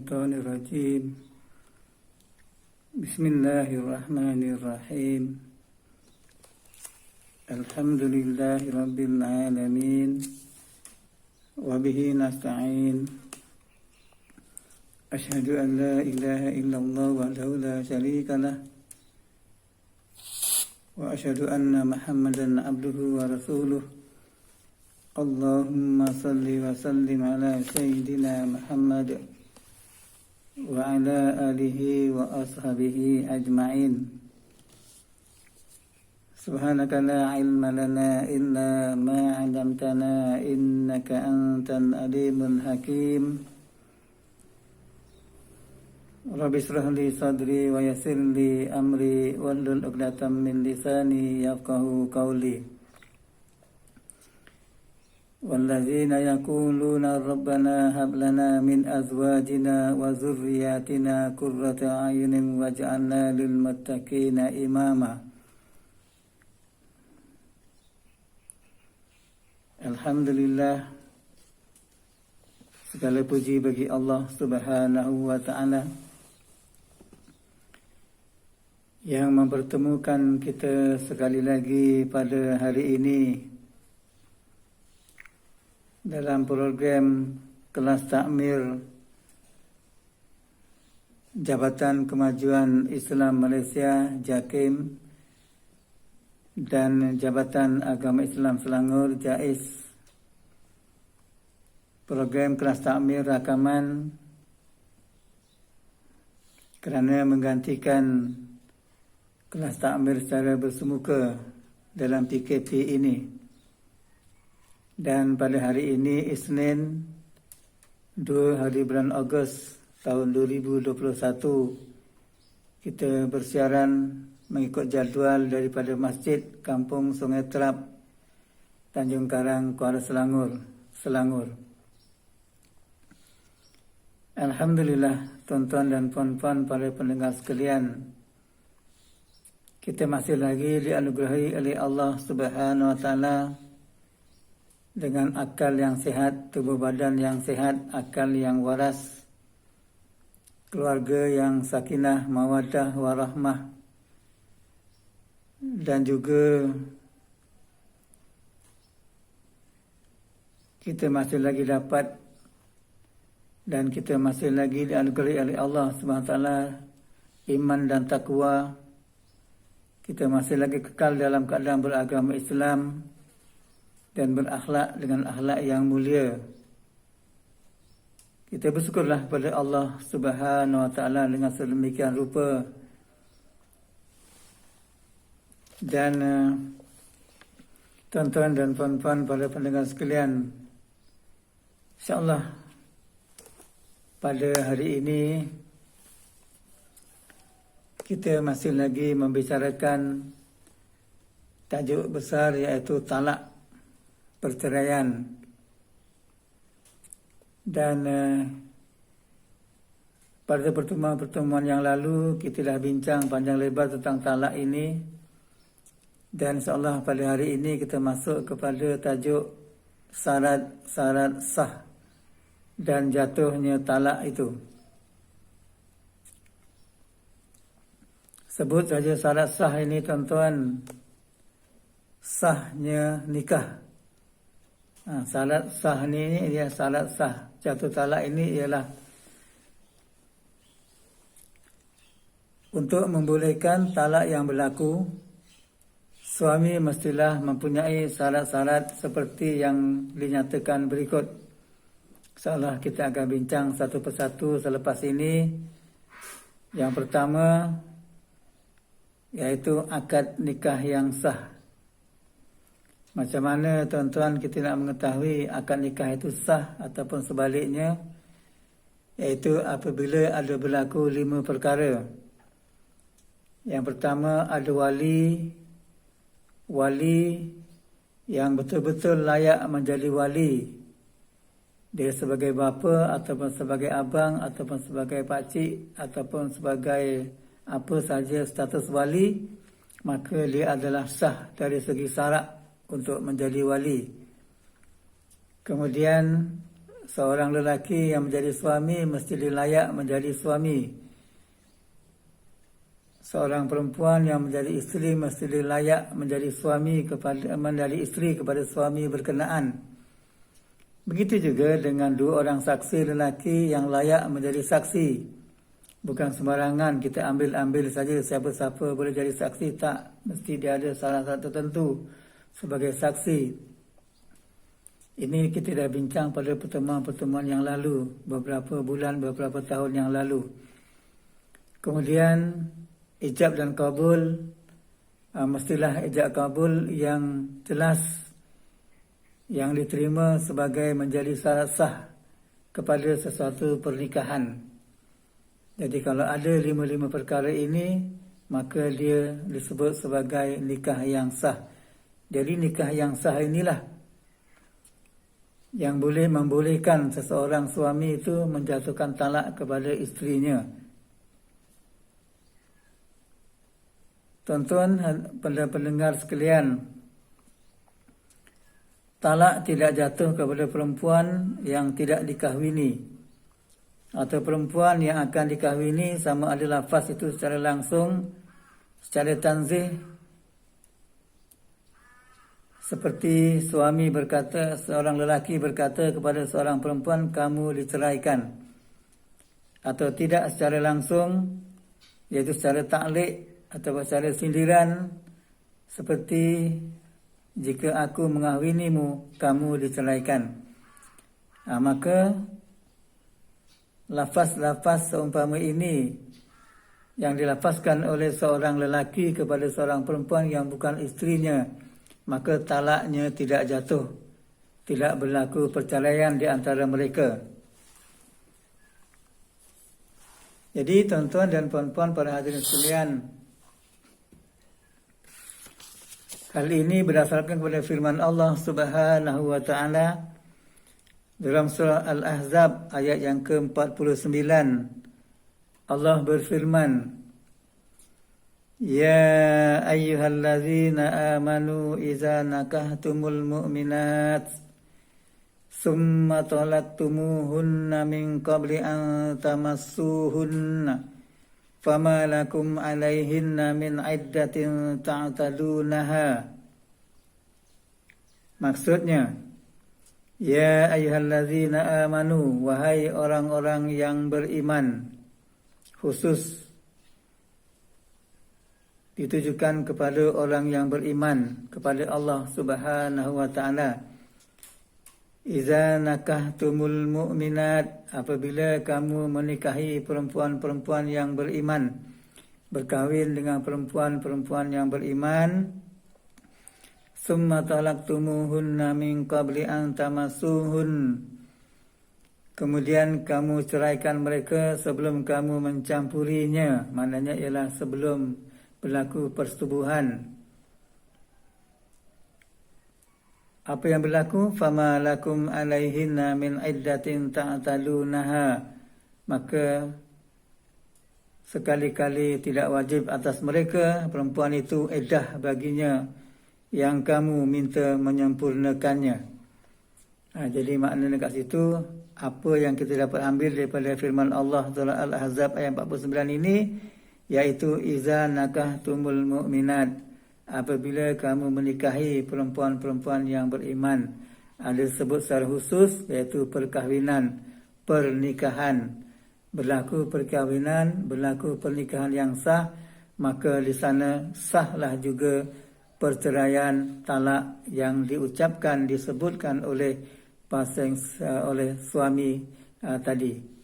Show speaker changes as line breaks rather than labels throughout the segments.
الشيطان الرجيم بسم الله الرحمن الرحيم الحمد لله رب العالمين وبه نستعين أشهد أن لا إله إلا الله وحده لا شريك له وأشهد أن محمدا عبده ورسوله اللهم صل وسلم على سيدنا محمد وعلى آله وأصحابه أجمعين سبحانك لا علم لنا إلا ما علمتنا إنك أنت العليم الحكيم رب اشرح لي صدري ويسر لي أمري واحلل عقدة من لساني يفقهوا قولي والذين يقولون ربنا هب لنا من أزواجنا وذرياتنا قرة أعين واجعلنا للمتقين إماما. Alhamdulillah, segala puji bagi Allah Subhanahu wa Ta'ala yang mempertemukan kita sekali lagi pada hari ini dalam program kelas takmir Jabatan Kemajuan Islam Malaysia JAKIM dan Jabatan Agama Islam Selangor JAIS. Program kelas takmir rakaman kerana menggantikan kelas takmir secara bersemuka dalam PKP ini. Dan pada hari ini Isnin 2 hari bulan Ogos tahun 2021 kita bersiaran mengikut jadual daripada Masjid Kampung Sungai Terap, Tanjung Karang, Kuala Selangor. Alhamdulillah, tuan-tuan dan puan-puan para pendengar sekalian, kita masih lagi dianugerahi oleh Allah Subhanahu wa Ta'ala dengan akal yang sihat, tubuh badan yang sihat, akal yang waras, keluarga yang sakinah, mawaddah, warahmah, dan juga kita masih lagi dapat dan kita masih lagi dianugerahi oleh Allah SWT iman dan takwa. Kita masih lagi kekal dalam keadaan beragama Islam dan berakhlak dengan akhlak yang mulia. Kita bersyukurlah kepada Allah Subhanahu wa Ta'ala dengan sedemikian rupa. Dan tuan-tuan dan puan-puan para pendengar sekalian, insya-Allah pada hari ini kita masih lagi membicarakan tajuk besar, iaitu talak, perceraian. Dan pada pertemuan-pertemuan yang lalu kita dah bincang panjang lebar tentang talak ini. Dan insyaAllah pada hari ini kita masuk kepada tajuk syarat-syarat sah dan jatuhnya talak itu. Sebut saja syarat sah ini, tuan-tuan, sahnya nikah. Syarat sah ini dia syarat sah jatuh talak ini ialah untuk membolehkan talak yang berlaku, suami mestilah mempunyai syarat-syarat seperti yang dinyatakan berikut. InsyaAllah kita akan bincang satu persatu selepas ini. Yang pertama iaitu akad nikah yang sah. Macam mana, tuan-tuan, kita nak mengetahui akad nikah itu sah ataupun sebaliknya? Iaitu apabila ada berlaku 5 perkara. Yang pertama, ada wali yang betul-betul layak menjadi wali. Dia sebagai bapa ataupun sebagai abang ataupun sebagai pakcik ataupun sebagai apa saja status wali, maka dia adalah sah dari segi syarat untuk menjadi wali. Kemudian seorang lelaki yang menjadi suami mesti layak menjadi suami. Seorang perempuan yang menjadi isteri mesti layak menjadi isteri kepada suami berkenaan. Begitu juga dengan dua orang saksi lelaki yang layak menjadi saksi. Bukan sembarangan kita ambil saja siapa-siapa boleh jadi saksi, tak. Mesti dia ada syarat tertentu sebagai saksi. Ini kita dah bincang pada pertemuan-pertemuan yang lalu, beberapa bulan, beberapa tahun yang lalu. Kemudian ijab dan kabul, mestilah ijab kabul yang jelas, yang diterima sebagai menjadi syarat sah kepada sesuatu pernikahan. Jadi kalau ada 5 perkara ini, maka dia disebut sebagai nikah yang sah. Jadi nikah yang sah inilah yang boleh membolehkan seseorang suami itu menjatuhkan talak kepada isterinya. Tuan-tuan pendengar sekalian, talak tidak jatuh kepada perempuan yang tidak dikahwini atau perempuan yang akan dikahwini, sama ada lafaz itu secara langsung, secara tanzih, seperti suami berkata, seorang lelaki berkata kepada seorang perempuan, kamu diceraikan, atau tidak secara langsung, iaitu secara ta'liq atau secara sindiran, seperti jika aku mengahwinimu, kamu diceraikan. Maka lafaz-lafaz seumpama ini yang dilafazkan oleh seorang lelaki kepada seorang perempuan yang bukan isterinya, maka talaknya tidak jatuh, tidak berlaku perceraian di antara mereka. Jadi tuan-tuan dan puan-puan para hadirin sekalian, hal ini berdasarkan kepada firman Allah Subhanahu wa taala dalam surah Al-Ahzab ayat yang ke-49. Allah berfirman, Ya ayyuhallazina amanu iza nakahtumul mu'minat summa talaqtumuhunna min qabli an tamassuhunna fama lakum alaihinna min iddatin ta'tadunaha. Maksudnya, ya ayyuhallazina amanu, wahai orang-orang yang beriman, khusus ditujukan kepada orang yang beriman kepada Allah Subhanahu wa taala. Iza nakahtumul mu'minat, apabila kamu menikahi perempuan-perempuan yang beriman, berkahwin dengan perempuan-perempuan yang beriman, summa talaqtumuhunna min qabli an tamassuhun, kemudian kamu ceraikan mereka sebelum kamu mencampurinya, maknanya ialah sebelum berlaku persetubuhan. Apa yang berlaku? Fama lakum alaihinna min iddatin ta'talunaha, maka sekali-kali tidak wajib atas mereka, perempuan itu, iddah baginya yang kamu minta menyempurnakannya. Jadi maknanya kat situ, apa yang kita dapat ambil daripada firman Allah surah Al-Ahzab ayat 49 ini, iaitu iza nakahtumul mu'minat, apabila kamu menikahi perempuan-perempuan yang beriman. Ada sebut secara khusus, iaitu perkahwinan, pernikahan. Berlaku perkahwinan, berlaku pernikahan yang sah, maka di sana sahlah juga perceraian, talak yang diucapkan, disebutkan oleh oleh suami tadi.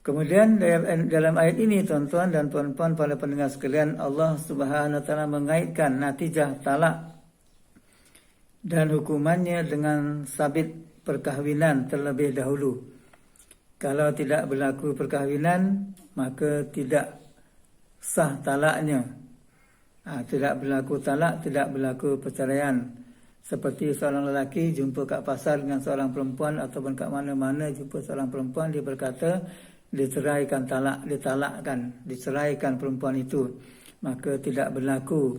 Kemudian dalam ayat ini, tuan-tuan dan puan-puan para pendengar sekalian, Allah Subhanahu wa taala mengaitkan natijah talak dan hukumannya dengan sabit perkahwinan terlebih dahulu. Kalau tidak berlaku perkahwinan, maka tidak sah talaknya. Tidak berlaku talak, tidak berlaku perceraian. Seperti seorang lelaki jumpa kat pasar dengan seorang perempuan, ataupun kat mana-mana jumpa seorang perempuan, dia berkata, diceraikan, diceraikan perempuan itu, maka tidak berlaku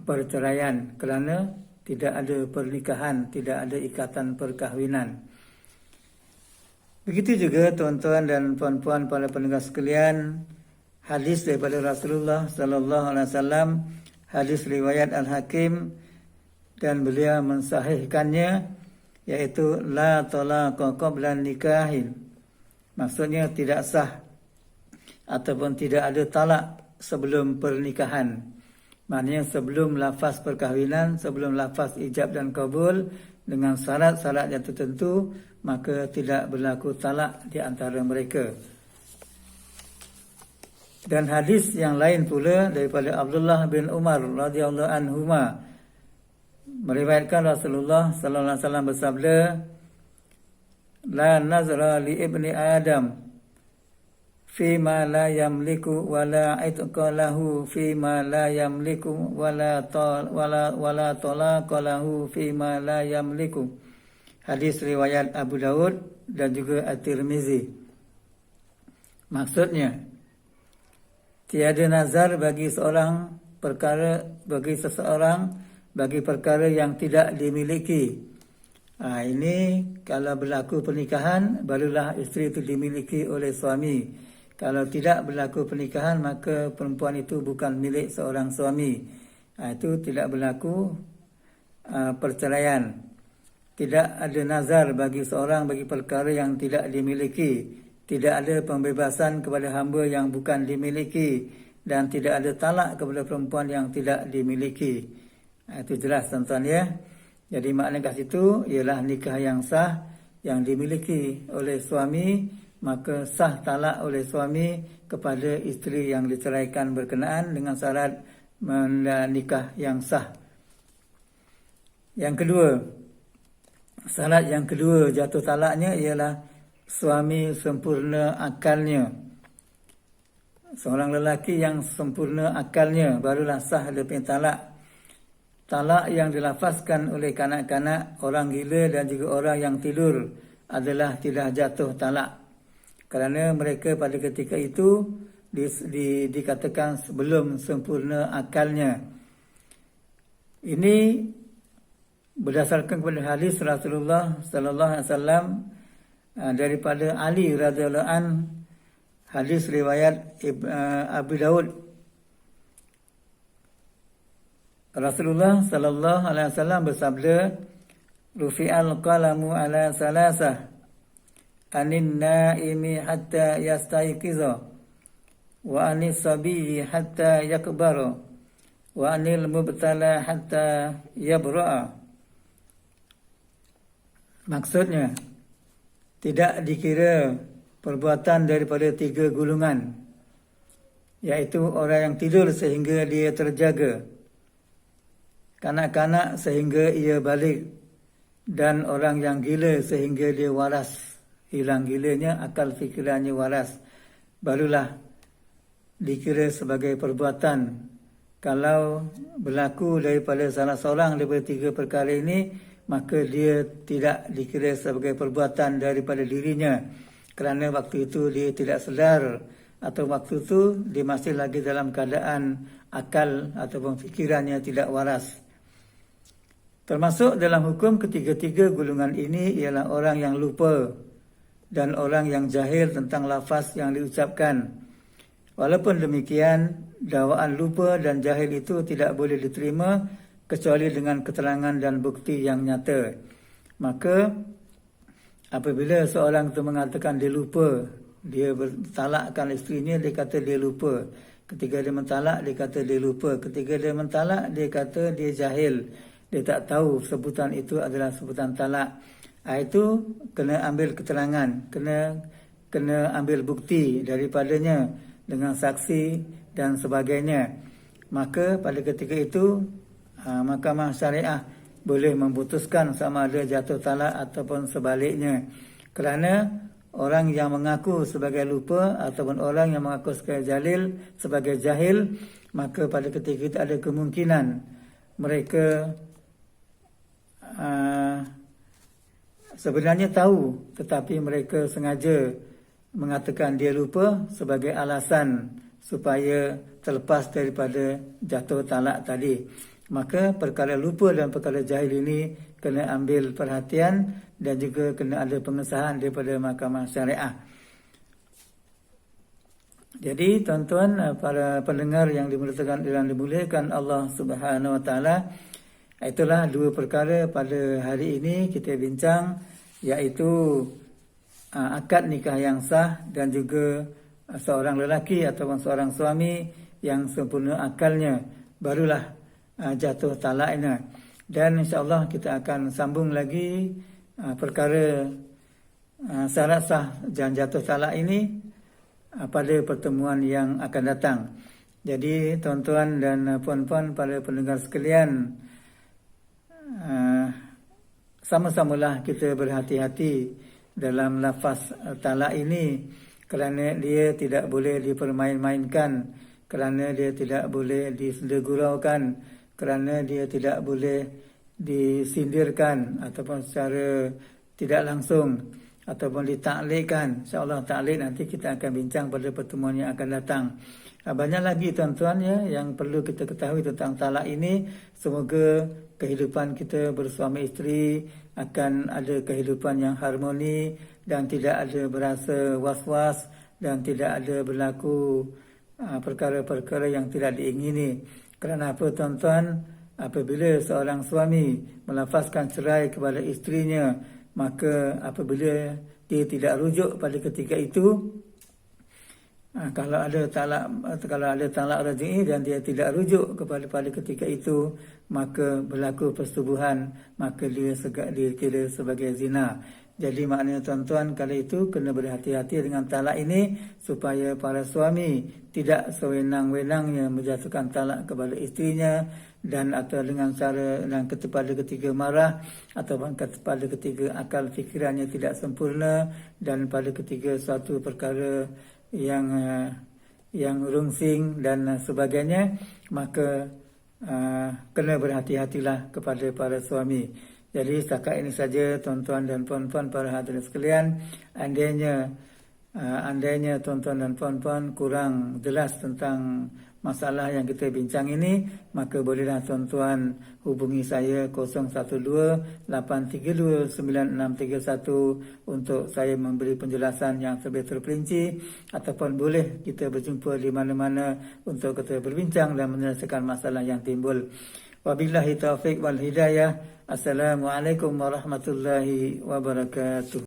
perceraian kerana tidak ada pernikahan, tidak ada ikatan perkahwinan. Begitu juga tuan-tuan dan puan-puan para pendengar sekalian, hadis daripada Rasulullah sallallahu alaihi wasallam, hadis riwayat Al-Hakim, dan beliau mensahihkannya, iaitu la talaqa qabla nikahin. Maksudnya tidak sah ataupun tidak ada talak sebelum pernikahan. Maknanya sebelum lafaz perkahwinan, sebelum lafaz ijab dan kabul dengan syarat-syarat yang tertentu, maka tidak berlaku talak di antara mereka. Dan hadis yang lain pula daripada Abdullah bin Umar radhiyallahu anhuma meriwayatkan Rasulullah sallallahu alaihi wasallam bersabda, la nazra li ibni Adam fima la yamliku wala itqa lahu fima la yamliku wala talaqa lahu fima la yamliku. Hadis riwayat Abu Daud dan juga At-Tirmizi. Maksudnya, tiada nazar bagi seseorang bagi perkara yang tidak dimiliki. Ini kalau berlaku pernikahan, barulah isteri itu dimiliki oleh suami. Kalau tidak berlaku pernikahan, maka perempuan itu bukan milik seorang suami. Itu tidak berlaku perceraian. Tidak ada nazar bagi seorang bagi perkara yang tidak dimiliki. Tidak ada pembebasan kepada hamba yang bukan dimiliki. Dan tidak ada talak kepada perempuan yang tidak dimiliki. Itu jelas tuan-tuan ya. Jadi makna kat situ ialah nikah yang sah yang dimiliki oleh suami, maka sah talak oleh suami kepada isteri yang diceraikan berkenaan dengan syarat nikah yang sah. Yang kedua, syarat yang kedua jatuh talaknya ialah suami sempurna akalnya. Seorang lelaki yang sempurna akalnya barulah sah dia punya talak. Talak yang dilafazkan oleh kanak-kanak, orang gila dan juga orang yang tidur adalah tidak jatuh talak. Kerana mereka pada ketika itu dikatakan sebelum sempurna akalnya. Ini berdasarkan kepada hadis Rasulullah sallallahu alaihi wasallam daripada Ali radhiyallahu an, hadis riwayat Abu Daud. Rasulullah sallallahu alaihi wasallam bersabda, rufi'al qalamu ala salasah anin naimi hatta yastayqiza wa anis sabiyyi hatta yakbara wa anil mubtala hatta yabra'a. Maksudnya, tidak dikira perbuatan daripada 3 golongan, iaitu orang yang tidur sehingga dia terjaga, kanak-kanak sehingga ia balik, dan orang yang gila sehingga dia waras, hilang gilanya, akal fikirannya waras, barulah dikira sebagai perbuatan. Kalau berlaku daripada salah seorang daripada 3 perkara ini, maka dia tidak dikira sebagai perbuatan daripada dirinya, kerana waktu itu dia tidak sedar, atau waktu itu dia masih lagi dalam keadaan akal ataupun fikirannya tidak waras. Termasuk dalam hukum ketiga-tiga golongan ini ialah orang yang lupa dan orang yang jahil tentang lafaz yang diucapkan. Walaupun demikian, dakwaan lupa dan jahil itu tidak boleh diterima kecuali dengan keterangan dan bukti yang nyata. Maka apabila seorang itu mengatakan dia lupa, dia bertalakkan isterinya, dia kata dia lupa. Ketika dia mentalak, dia kata dia lupa. Ketika dia mentalak, dia kata dia jahil. Dia tak tahu sebutan itu adalah sebutan talak. Itu kena ambil keterangan, kena ambil bukti daripadanya dengan saksi dan sebagainya. Maka pada ketika itu mahkamah syariah boleh memutuskan sama ada jatuh talak ataupun sebaliknya. Kerana orang yang mengaku sebagai lupa ataupun orang yang mengaku sebagai jahil, maka pada ketika itu ada kemungkinan mereka sebenarnya tahu, tetapi mereka sengaja mengatakan dia lupa sebagai alasan supaya terlepas daripada jatuh talak tadi. Maka perkara lupa dan perkara jahil ini kena ambil perhatian dan juga kena ada pengesahan daripada mahkamah syariah. Jadi tuan-tuan, para pendengar yang dimuliakan Allah Subhanahu Wa Taala, itulah dua perkara pada hari ini kita bincang, iaitu akad nikah yang sah dan juga seorang lelaki ataupun seorang suami yang sempurna akalnya barulah jatuh talaknya. Dan insya-Allah kita akan sambung lagi perkara syarat sah dan jatuh talak ini pada pertemuan yang akan datang. Jadi tuan-tuan dan puan-puan para pendengar sekalian, sama-samalah kita berhati-hati dalam lafaz talak ini, kerana dia tidak boleh dipermain-mainkan, kerana dia tidak boleh disendeguraukan, kerana dia tidak boleh disindirkan ataupun secara tidak langsung ataupun ditaklikkan. InsyaAllah taklik nanti kita akan bincang pada pertemuan yang akan datang. Banyak lagi tuan-tuan yang perlu kita ketahui tentang talak ini. Semoga kehidupan kita bersuami isteri akan ada kehidupan yang harmoni dan tidak ada berasa was-was dan tidak ada berlaku perkara-perkara yang tidak diingini. Kerana apa tuan-tuan? Apabila seorang suami melafazkan cerai kepada isterinya, maka apabila dia tidak rujuk pada ketika itu, kalau ada talak raj'i dan dia tidak rujuk pada ketika itu, maka berlaku persetubuhan, maka dia dikira sebagai zina. Jadi maknanya tuan-tuan, kali itu kena berhati-hati dengan talak ini supaya para suami tidak sewenang-wenangnya menjatuhkan talak kepada isterinya, dan atau dengan cara dan pada ketika marah ataupun pada ketika akal fikirannya tidak sempurna dan pada ketika suatu perkara yang rungsing dan sebagainya, maka kena berhati-hatilah kepada para suami. Jadi setakat ini saja tuan-tuan dan puan-puan para hadirin sekalian. Andainya tuan-tuan dan puan-puan kurang jelas tentang masalah yang kita bincang ini, maka bolehlah tuan-tuan hubungi saya 012-832-9631 untuk saya memberi penjelasan yang lebih terperinci, ataupun boleh kita berjumpa di mana-mana untuk kita berbincang dan menyelesaikan masalah yang timbul. Wabillahi taufiq wal hidayah. Assalamualaikum warahmatullahi wabarakatuh.